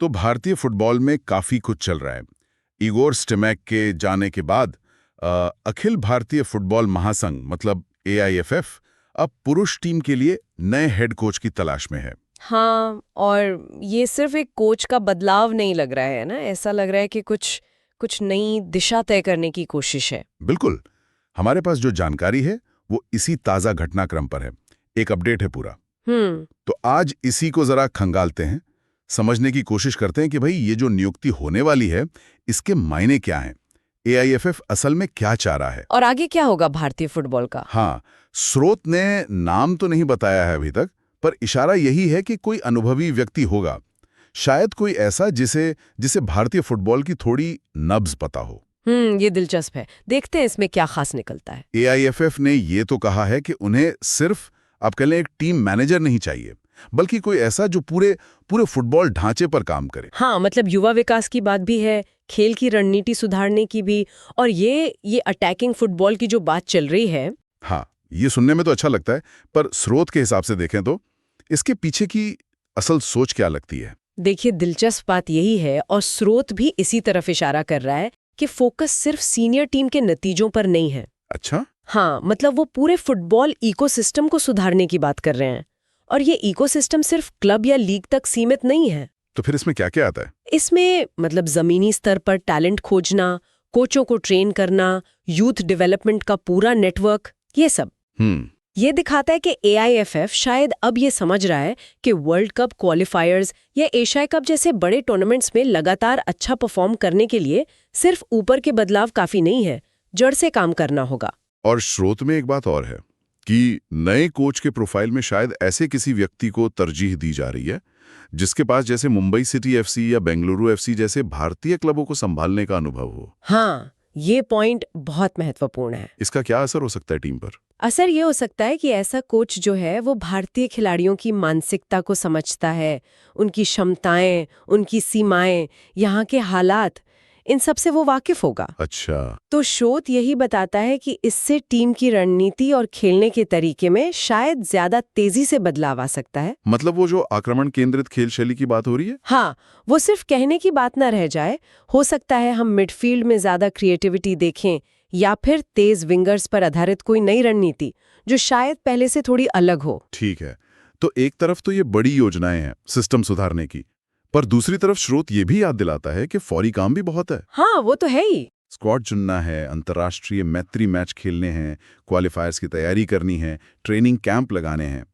तो भारतीय फुटबॉल में काफी कुछ चल रहा है। इगोर स्टिमैक के जाने के बाद अखिल भारतीय फुटबॉल महासंघ मतलब AIFF अब पुरुष टीम के लिए नए हेड कोच की तलाश में है। हाँ, और ये सिर्फ एक कोच का बदलाव नहीं लग रहा है ना, ऐसा लग रहा है कि कुछ नई दिशा तय करने की कोशिश है। बिल्कुल। हमारे पास जो जानकारी है वो इसी ताजा घटनाक्रम पर है। एक अपडेट है पूरा। तो आज इसी को जरा खंगालते हैं, समझने की कोशिश करते हैं कि भाई ये जो नियुक्ति होने वाली है इसके मायने क्या हैं, AIFF असल में क्या चाह रहा है और आगे क्या होगा भारतीय फुटबॉल का। हाँ, स्रोत ने नाम तो नहीं बताया है अभी तक, पर इशारा यही है कि कोई अनुभवी व्यक्ति होगा, शायद कोई ऐसा जिसे भारतीय फुटबॉल की थोड़ी नब्ज पता हो। ये दिलचस्प है, देखते हैं इसमें क्या खास निकलता है। AIFF ने ये तो कहा है कि उन्हें सिर्फ आप कह लें एक टीम मैनेजर नहीं चाहिए, बल्कि कोई ऐसा जो पूरे फुटबॉल ढांचे पर काम करे। हाँ, मतलब युवा विकास की बात भी है, खेल की रणनीति सुधारने की भी, और ये अटैकिंग फुटबॉल की जो बात चल रही है। हाँ, ये सुनने में तो अच्छा लगता है, पर स्रोत के हिसाब से देखें तो इसके पीछे की असल सोच क्या लगती है? देखिए, दिलचस्प बात यही है, और स्रोत भी इसी तरफ इशारा कर रहा है कि फोकस सिर्फ सीनियर टीम के नतीजों पर नहीं है। अच्छा। हाँ, मतलब वो पूरे फुटबॉल इकोसिस्टम को सुधारने की बात कर रहे हैं, और ये इकोसिस्टम सिर्फ क्लब या लीग तक सीमित नहीं है। तो फिर इसमें क्या क्या आता है? इसमें मतलब जमीनी स्तर पर टैलेंट खोजना, कोचों को ट्रेन करना, यूथ डेवलपमेंट का पूरा नेटवर्क, ये सब। ये दिखाता है कि AIFF शायद अब ये समझ रहा है कि वर्ल्ड कप क्वालिफायर्स या एशिया कप जैसे बड़े टूर्नामेंट्स में लगातार अच्छा परफॉर्म करने के लिए सिर्फ ऊपर के बदलाव काफी नहीं है, जड़ से काम करना होगा। और स्रोत में एक बात और है कि नए कोच के प्रोफाइल में शायद ऐसे किसी व्यक्ति को तरजीह दी जा रही है जिसके पास जैसे मुंबई सिटी FC या बेंगलुरु FC जैसे भारतीय क्लबों को संभालने का अनुभव हो। हाँ, ये पॉइंट बहुत महत्वपूर्ण है। इसका क्या असर हो सकता है टीम पर? असर ये हो सकता है कि ऐसा कोच जो है वो भारतीय खिलाड़ियों की मानसिकता को समझता है, उनकी क्षमताएं, उनकी सीमाएं, यहाँ के हालात, इन सब से वो वाकिफ होगा। अच्छा। तो स्रोत यही बताता है कि इससे टीम की रणनीति और खेलने के तरीके में शायद ज्यादा तेजी से बदलाव आ सकता है। मतलब वो जो आक्रमण केंद्रित खेल शैली की बात हो रही है? हाँ, वो सिर्फ कहने की बात न रह जाए। हो सकता है हम मिडफील्ड में ज्यादा क्रिएटिविटी देखें, या फिर तेज विंगर्स पर आधारित कोई नई रणनीति जो शायद पहले से थोड़ी अलग हो। ठीक है, तो एक तरफ तो ये बड़ी योजनाएं हैं सिस्टम सुधारने की, पर दूसरी तरफ स्रोत ये भी याद दिलाता है कि फौरी काम भी बहुत है। हाँ, वो तो है ही। स्क्वाड चुनना है, अंतर्राष्ट्रीय मैत्री मैच खेलने हैं, क्वालिफायर्स की तैयारी करनी है, ट्रेनिंग कैंप लगाने हैं।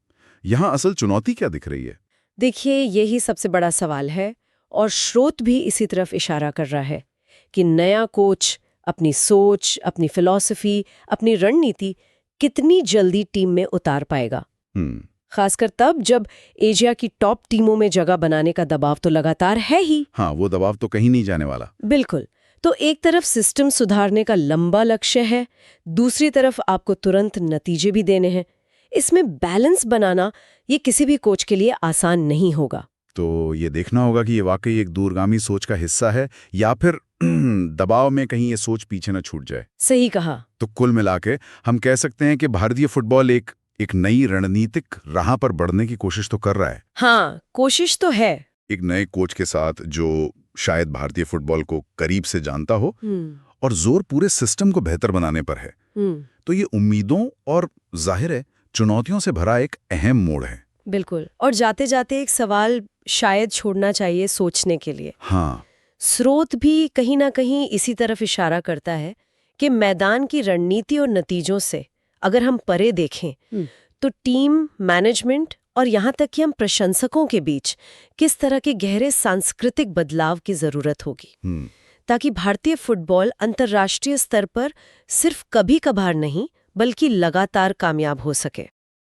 यहाँ असल चुनौती क्या दिख रही है? देखिए, यही सबसे बड़ा सवाल है, और स्रोत भी इसी तरफ इशारा कर रहा है कि नया कोच अपनी सोच, अपनी फिलॉसफी, अपनी रणनीति कितनी जल्दी टीम में उतार पाएगा। खासकर तब जब एशिया की टॉप टीमों में जगह बनाने का दबाव तो लगातार है ही। हाँ, वो दबाव तो कहीं नहीं जाने वाला। बिल्कुल। तो एक तरफ सिस्टम सुधारने का लंबा लक्ष्य है, दूसरी तरफ आपको तुरंत नतीजे भी देने हैं। इसमें बैलेंस बनाना ये किसी भी कोच के लिए आसान नहीं होगा। तो ये देखना होगा कि ये वाकई एक दूरगामी सोच का हिस्सा है या फिर दबाव में कहीं ये सोच पीछे न छूट जाए। सही कहा। तो कुल मिलाके हम कह सकते हैं कि भारतीय फुटबॉल एक नई रणनीतिक राह पर बढ़ने की कोशिश तो कर रहा है। हाँ, कोशिश तो है। एक नए कोच के साथ जो शायद भारतीय फुटबॉल को करीब से जानता हो, और जोर पूरे सिस्टम को बेहतर बनाने पर है। तो ये उम्मीदों और जाहिर है चुनौतियों से भरा एक अहम मोड़ है। बिल्कुल। और जाते जाते एक सवाल शायद छोड़ना चाहिए सोचने के लिए। हाँ, स्रोत भी कहीं ना कहीं इसी तरफ इशारा करता है कि मैदान की रणनीति और नतीजों से अगर हम परे देखें तो टीम, मैनेजमेंट और यहाँ तक कि हम प्रशंसकों के बीच किस तरह के गहरे सांस्कृतिक बदलाव की जरूरत होगी, ताकि भारतीय फुटबॉल अंतर्राष्ट्रीय स्तर पर सिर्फ कभी कभार नहीं बल्कि लगातार कामयाब हो सके।